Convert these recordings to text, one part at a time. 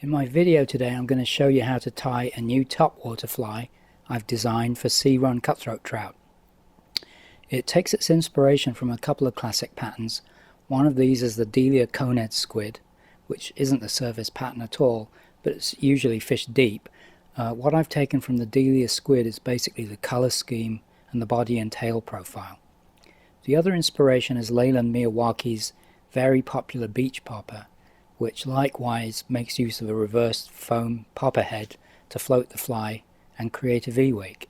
In my video today I'm going to show you how to tie a new topwater fly I've designed for sea-run cutthroat trout. It takes its inspiration from a couple of classic patterns. One of these is the Delia conehead squid, which isn't the surface pattern at all, but it's usually fished deep. What I've taken from the Delia squid is basically the colour scheme and the body and tail profile. The other inspiration is Leyland Miyawaki's very popular beach popper, which likewise makes use of a reversed foam popper head to float the fly and create a V-wake.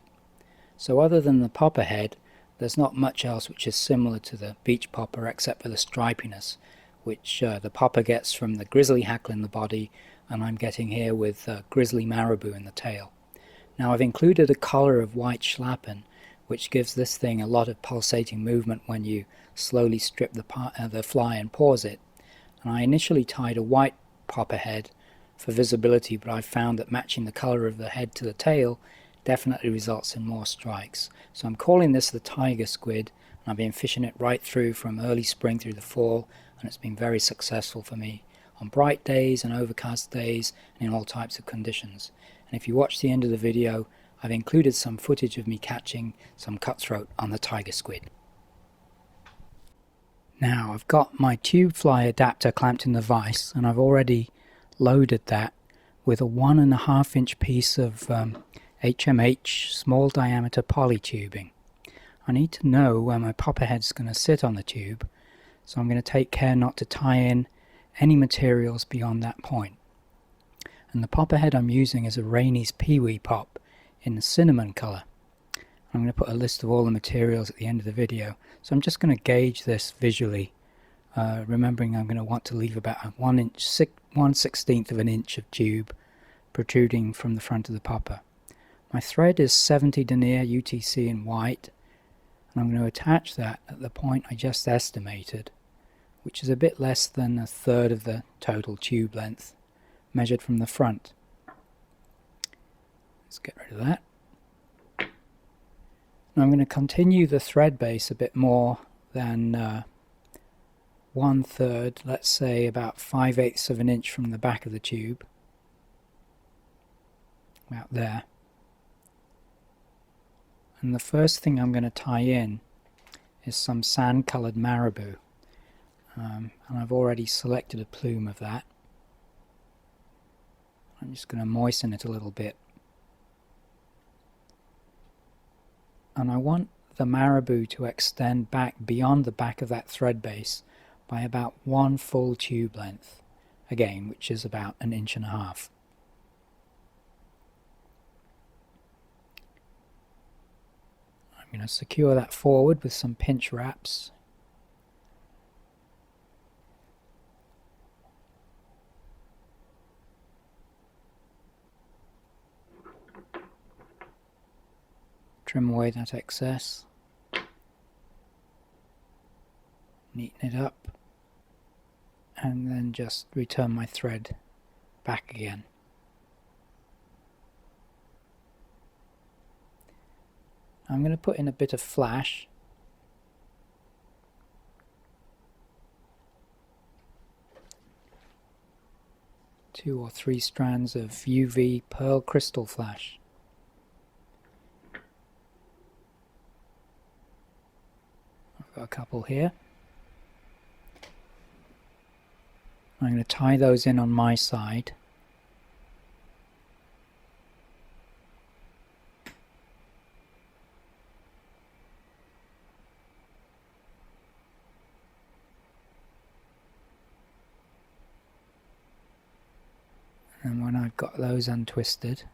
So other than the popper head, there's not much else which is similar to the beach popper except for the stripiness, which the popper gets from the grizzly hackle in the body, and I'm getting here with grizzly marabou in the tail. Now I've included a collar of white schlappen, which gives this thing a lot of pulsating movement when you slowly strip the fly and pause it. And I initially tied a white popper head for visibility, but I've found that matching the colour of the head to the tail definitely results in more strikes. So I'm calling this the Tigersquid, and I've been fishing it right through from early spring through the fall, and it's been very successful for me on bright days and overcast days and in all types of conditions. And if you watch the end of the video, I've included some footage of me catching some cutthroat on the Tigersquid. Now I've got my tube fly adapter clamped in the vise, and I've already loaded that with a 1.5 inch piece of HMH small diameter poly tubing. I need to know where my popper head's going to sit on the tube, so I'm going to take care not to tie in any materials beyond that point. And the popper head I'm using is a Rainey's Peewee pop in the cinnamon colour. I'm going to put a list of all the materials at the end of the video, so I'm just going to gauge this visually, remembering I'm going to want to leave about a 1/16 of an inch of tube protruding from the front of the popper. My thread is 70 denier UTC in white, and I'm going to attach that at the point I just estimated, which is a bit less than 1/3 of the total tube length measured from the front. Let's get rid of that. Now I'm going to continue the thread base a bit more than 1/3, let's say about 5/8 of an inch from the back of the tube, about there. And the first thing I'm going to tie in is some sand coloured marabou, and I've already selected a plume of that. I'm just going to moisten it a little bit. And I want the marabou to extend back beyond the back of that thread base by about 1 full tube length, again, which is about 1.5 inches. I'm going to secure that forward with some pinch wraps. Trim away that excess, neaten it up, and then just return my thread back again. I'm going to put in a bit of flash, two or three strands of UV pearl crystal flash. A couple here. I'm going to tie those in on my side. And when I've got those untwisted,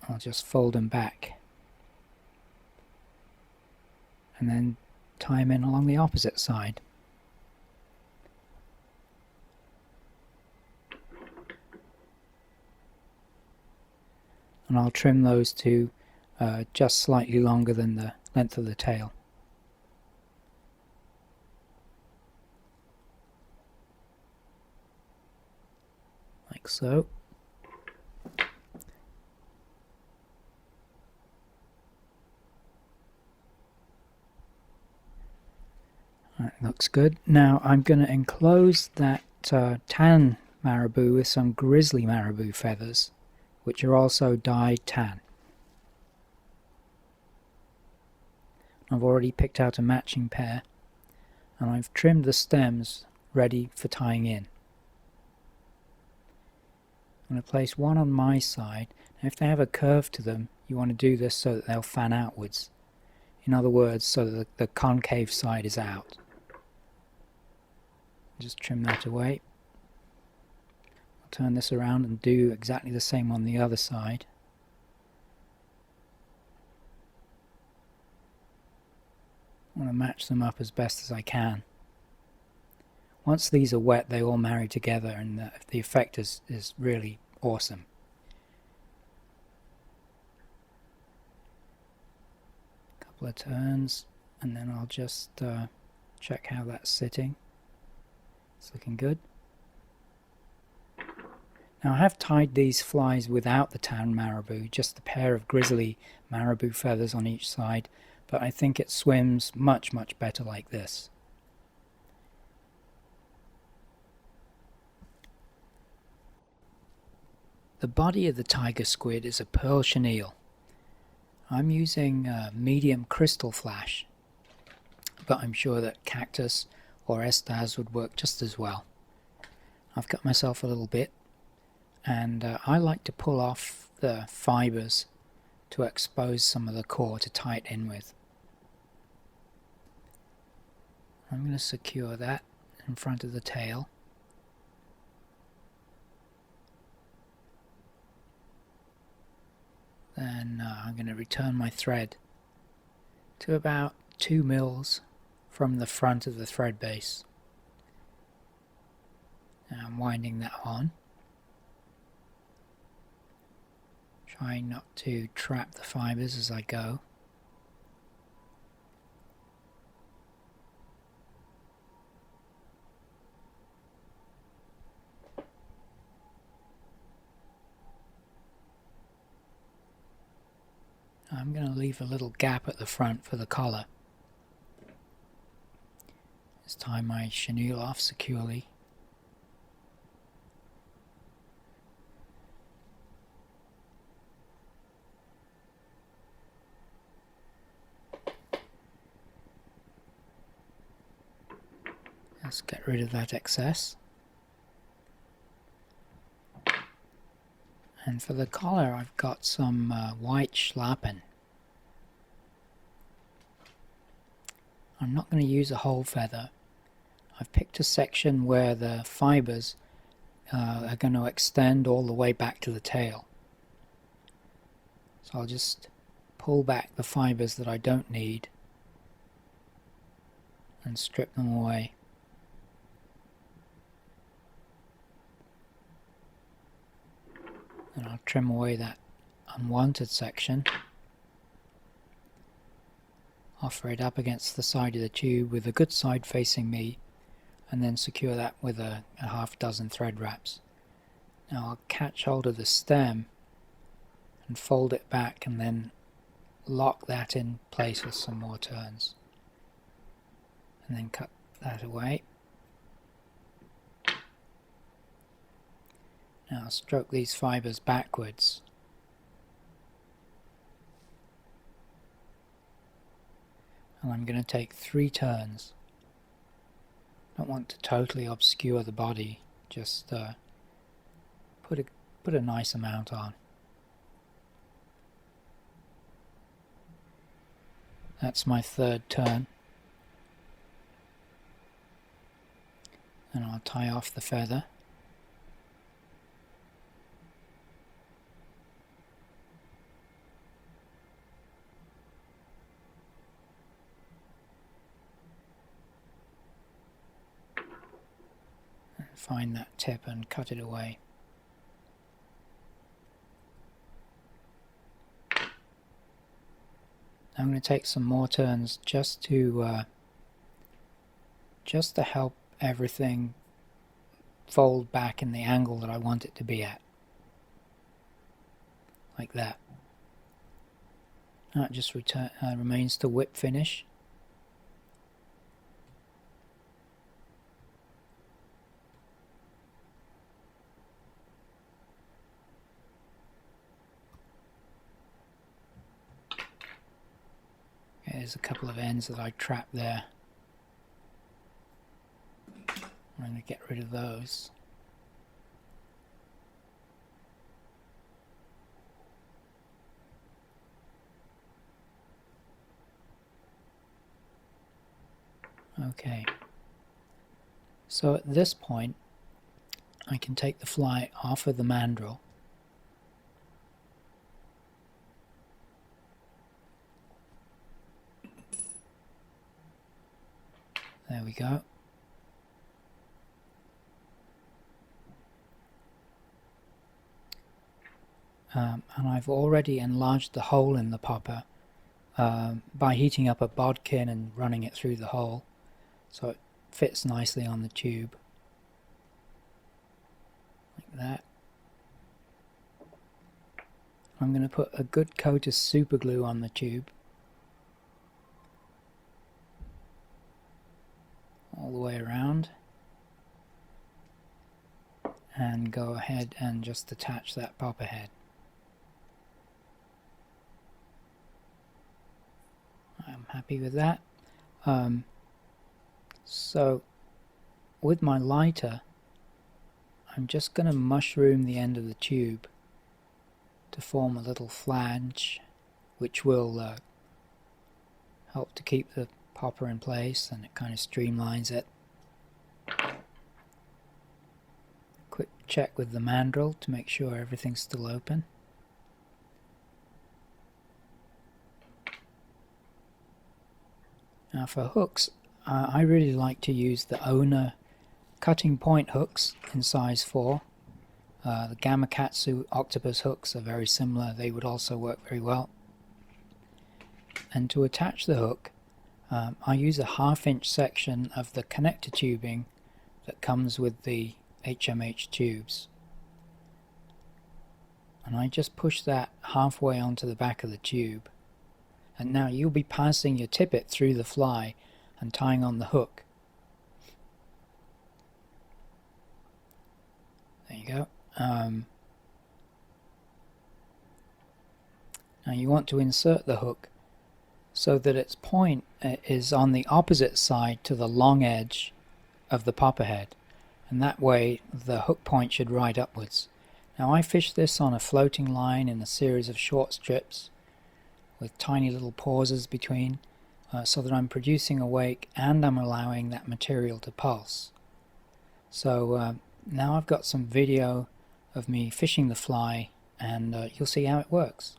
I'll just fold them back and then tie them in along the opposite side. And I'll trim those to just slightly longer than the length of the tail. Like so. That looks good. Now I'm going to enclose that tan marabou with some grizzly marabou feathers, which are also dyed tan. I've already picked out a matching pair, and I've trimmed the stems ready for tying in. I'm going to place one on my side. Now, if they have a curve to them, you want to do this so that they'll fan outwards. In other words, so that the concave side is out. Just trim that away. I'll turn this around and do exactly the same on the other side. I want to match them up as best as I can. Once these are wet, they all marry together, and the effect is really awesome. Couple of turns, and then I'll just check how that's sitting. It's looking good. Now I have tied these flies without the tan marabou, just a pair of grizzly marabou feathers on each side, but I think it swims much better like this. The body of the tiger squid is a pearl chenille. I'm using medium crystal flash, but I'm sure that cactus or estaz would work just as well. I've cut myself a little bit, and I like to pull off the fibers to expose some of the core to tie it in with. I'm going to secure that in front of the tail. Then I'm going to return my thread to about 2 mils from the front of the thread base. Now I'm winding that on, trying not to trap the fibers as I go. I'm going to leave a little gap at the front for the collar. Just tie my chenille off securely. Let's get rid of that excess. And for the collar, I've got some white schlappen. I'm not going to use a whole feather. I've picked a section where the fibers are going to extend all the way back to the tail. So I'll just pull back the fibers that I don't need and strip them away. And I'll trim away that unwanted section, offer it up against the side of the tube with a good side facing me, and then secure that with a half dozen thread wraps. Now I'll catch hold of the stem and fold it back and then lock that in place with some more turns, and then cut that away. Now stroke these fibers backwards. And I'm going to take 3 turns. Don't want to totally obscure the body, just put a nice amount on. That's my 3rd turn. And I'll tie off the feather. Find that tip and cut it away. I'm going to take some more turns just to help everything fold back in the angle that I want it to be at, like that. Now it just remains to whip finish. There's a couple of ends that I trapped there. I'm going to get rid of those. Okay, so at this point I can take the fly off of the mandrel There we go. And I've already enlarged the hole in the popper by heating up a bodkin and running it through the hole so it fits nicely on the tube like that. I'm going to put a good coat of super glue on the tube all the way around and go ahead and just attach that popper head. I'm happy with that. So with my lighter I'm just going to mushroom the end of the tube to form a little flange which will help to keep the popper in place, and it kind of streamlines it. Quick check with the mandrel to make sure everything's still open. Now for hooks, I really like to use the Owner cutting point hooks in size 4. The Gamakatsu octopus hooks are very similar, they would also work very well. And to attach the hook, I use a 1/2 inch section of the connector tubing that comes with the HMH tubes. And I just push that halfway onto the back of the tube. And now you'll be passing your tippet through the fly and tying on the hook. There you go. Now you want to insert the hook so that its point is on the opposite side to the long edge of the popper head, and that way the hook point should ride upwards. Now I fish this on a floating line in a series of short strips with tiny little pauses between, so that I'm producing a wake and I'm allowing that material to pulse. So now I've got some video of me fishing the fly, and you'll see how it works.